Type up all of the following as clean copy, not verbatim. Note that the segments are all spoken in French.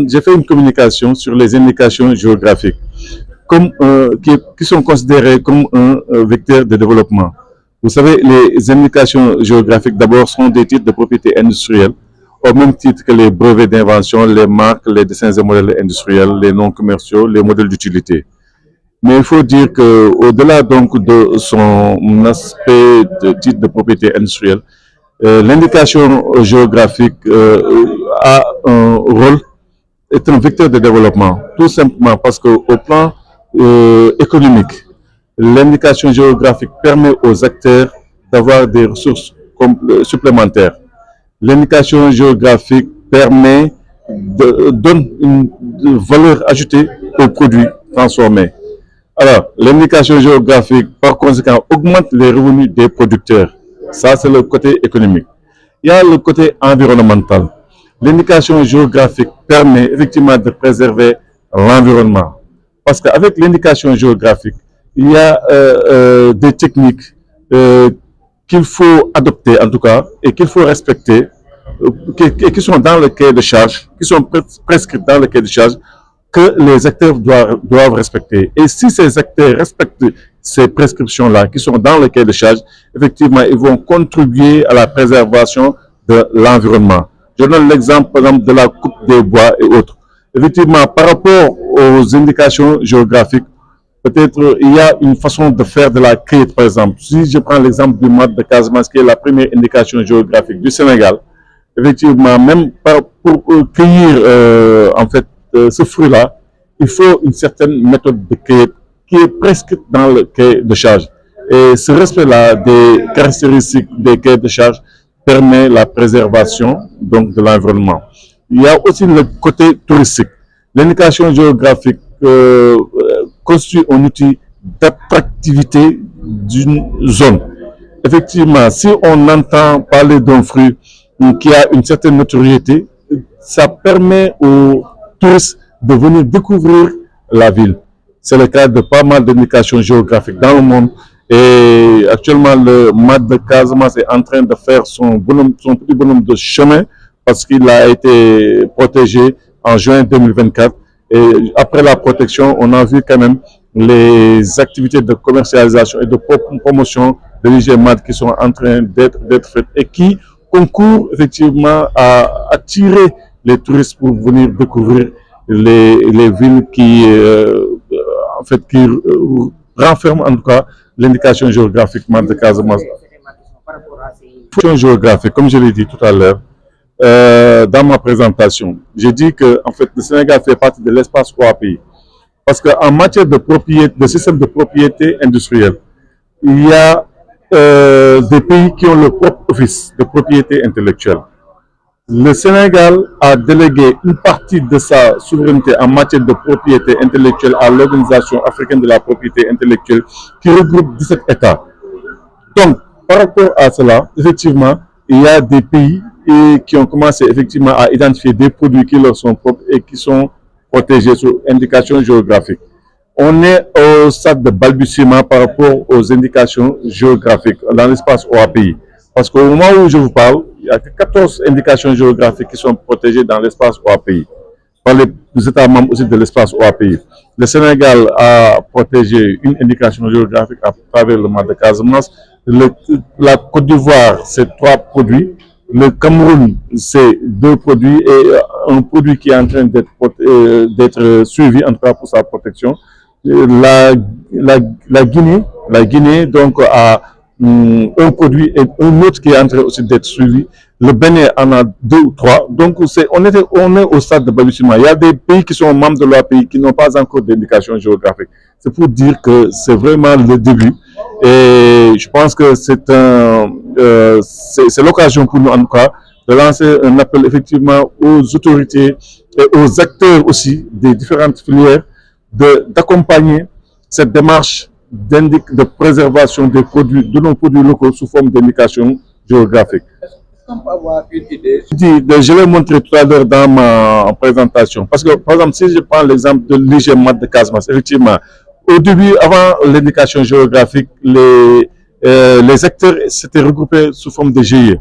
J'ai fait une communication sur les indications géographiques qui sont considérées comme un vecteur de développement. Vous savez, les indications géographiques d'abord sont des titres de propriété industrielle, au même titre que les brevets d'invention, les marques, les dessins et modèles industriels, les noms commerciaux, les modèles d'utilité. Mais il faut dire qu'au-delà donc de son aspect de titre de propriété industrielle, l'indication géographique a un rôle, est un vecteur de développement, tout simplement parce qu'au plan économique, l'indication géographique permet aux acteurs d'avoir des ressources supplémentaires. L'indication géographique donne une valeur ajoutée aux produits transformés. Alors, l'indication géographique, par conséquent, augmente les revenus des producteurs. Ça, c'est le côté économique. Il y a le côté environnemental. L'indication géographique permet effectivement de préserver l'environnement. Parce qu'avec l'indication géographique, il y a des techniques qu'il faut adopter, en tout cas, et qu'il faut respecter, qui sont dans le cahier de charge, qui sont prescrites dans le cahier de charge, que les acteurs doivent respecter. Et si ces acteurs respectent ces prescriptions-là, qui sont dans le cahier de charge, effectivement, ils vont contribuer à la préservation de l'environnement. Je donne l'exemple, par exemple, de la coupe des bois et autres. Effectivement, par rapport aux indications géographiques, peut-être il y a une façon de faire de la cueillette, par exemple. Si je prends l'exemple du mode de Casamance, qui est la première indication géographique du Sénégal, effectivement, même pour cueillir en fait ce fruit-là, il faut une certaine méthode de cueillette qui est presque dans le cahier de charge. Et ce respect-là des caractéristiques des cahiers de charge permet la préservation donc, de l'environnement. Il y a aussi le côté touristique. L'indication géographique constitue un outil d'attractivité d'une zone. Effectivement, si on entend parler d'un fruit qui a une certaine notoriété, ça permet aux touristes de venir découvrir la ville. C'est le cas de pas mal d'indications géographiques dans le monde. Et actuellement, le MAD de Casamance est en train de faire son petit bonhomme de chemin parce qu'il a été protégé en juin 2024. Et après la protection, on a vu quand même les activités de commercialisation et de promotion de l'IGMAD qui sont en train d'être faites et qui concourent effectivement à attirer les touristes pour venir découvrir les villes qui renferment en tout cas l'indication géographique de Casamance. L'indication géographique, comme je l'ai dit tout à l'heure, dans ma présentation, j'ai dit que en fait, le Sénégal fait partie de l'espace OAPI. Parce qu'en matière de système de propriété industrielle, il y a des pays qui ont leur propre office de propriété intellectuelle. Le Sénégal a délégué une partie de sa souveraineté en matière de propriété intellectuelle à l'Organisation africaine de la propriété intellectuelle qui regroupe 17 États. Donc, par rapport à cela, effectivement, il y a des pays qui ont commencé effectivement à identifier des produits qui leur sont propres et qui sont protégés sous indication géographique. On est au stade de balbutiement par rapport aux indications géographiques dans l'espace OAPI. Parce qu'au moment où je vous parle, il y a 14 indications géographiques qui sont protégées dans l'espace OAPI, par les États membres aussi de l'espace OAPI. Le Sénégal a protégé une indication géographique à travers le MAD de Casamance. La Côte d'Ivoire, c'est 3 produits. Le Cameroun, c'est 2 produits et un produit qui est en train d'être suivi, en tout cas pour sa protection. La Guinée donc a un produit et un autre qui est en train aussi d'être suivi. Le Bénin en a 2 ou 3. Donc on est au stade de balbutiement. Il y a des pays qui sont membres de l'OAPI qui n'ont pas encore d'indication géographique. C'est pour dire que c'est vraiment le début. Et je pense que c'est l'occasion pour nous en tout cas de lancer un appel effectivement aux autorités et aux acteurs aussi des différentes filières d'accompagner cette démarche de préservation des produits, de nos produits locaux sous forme d'indication géographique. Est-ce qu'on peut avoir une idée? Je l'ai montré tout à l'heure dans ma présentation. Parce que, par exemple, si je prends l'exemple de l'IGMAD de Casamance, effectivement, au début, avant l'indication géographique, les acteurs s'étaient regroupés sous forme de GIE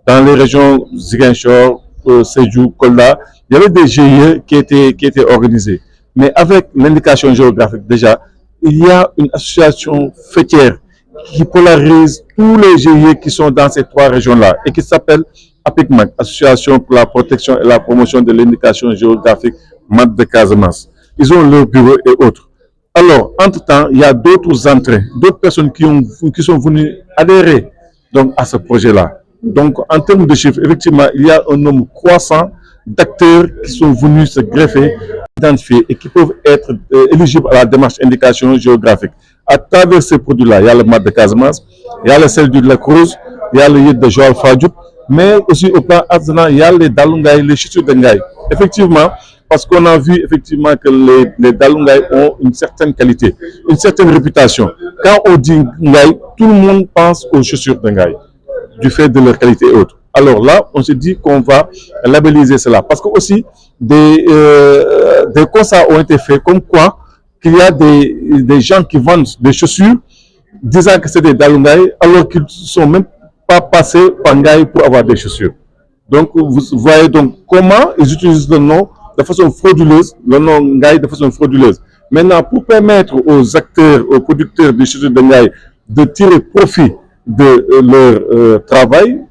dans les régions Ziguinchor, Sédhiou, Kolda. il y avait des GIE qui étaient organisés. Mais avec l'indication géographique, déjà, il y a une association fêtière qui polarise tous les GIE qui sont dans ces trois régions-là et qui s'appelle APICMAC, Association pour la protection et la promotion de l'indication géographique MAD de Casamance. Ils ont leur bureau et autres. Alors, entre-temps, il y a d'autres entrées, d'autres personnes qui sont venues adhérer donc, à ce projet-là. Donc, en termes de chiffres, effectivement, il y a un nombre croissant d'acteurs qui sont venus se greffer, identifier et qui peuvent être éligibles à la démarche indication géographique. À travers ces produits-là, il y a le MAD de Casamance, il y a le sel de la Cruz, il y a le yid de Joal Fadiouth, mais aussi au plan artisanal, il y a les dalungay, les chaussures de Ngaï. Effectivement, parce qu'on a vu effectivement que les dalungay ont une certaine qualité, une certaine réputation. Quand on dit Ngaï, tout le monde pense aux chaussures de Ngaï, du fait de leur qualité et autres. Alors là, on se dit qu'on va labelliser cela. Parce que aussi, des constats ont été faits comme quoi qu'il y a des gens qui vendent des chaussures disant que c'est des dalungay alors qu'ils ne sont même pas passés par Ngaï pour avoir des chaussures. Donc, vous voyez donc comment ils utilisent le nom de façon frauduleuse, le nom Ngaï de façon frauduleuse. Maintenant, pour permettre aux acteurs, aux producteurs des chaussures de Ngaï de tirer profit de leur travail,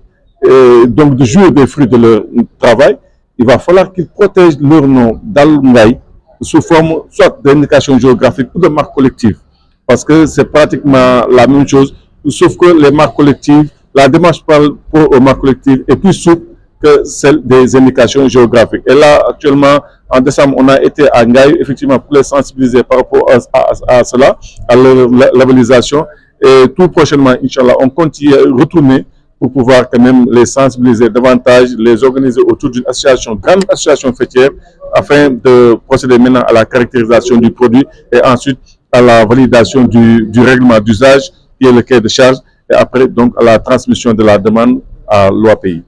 donc de jouir des fruits de leur travail, il va falloir qu'ils protègent leur nom d'Al-Ngaï sous forme soit d'indication géographique ou de marque collective. Parce que c'est pratiquement la même chose, sauf que les marques collectives, la démarche aux marques collectives est plus souple que celle des indications géographiques. Et là, actuellement, en décembre, on a été à Ngaï, effectivement, pour les sensibiliser par rapport à cela, à leur labellisation. Et tout prochainement, Inch'Allah, on compte y retourner pour pouvoir quand même les sensibiliser davantage, les organiser autour d'une association, grande association fêtière, afin de procéder maintenant à la caractérisation du produit et ensuite à la validation du règlement d'usage qui est le cahier de charge et après donc à la transmission de la demande à l'OAPI.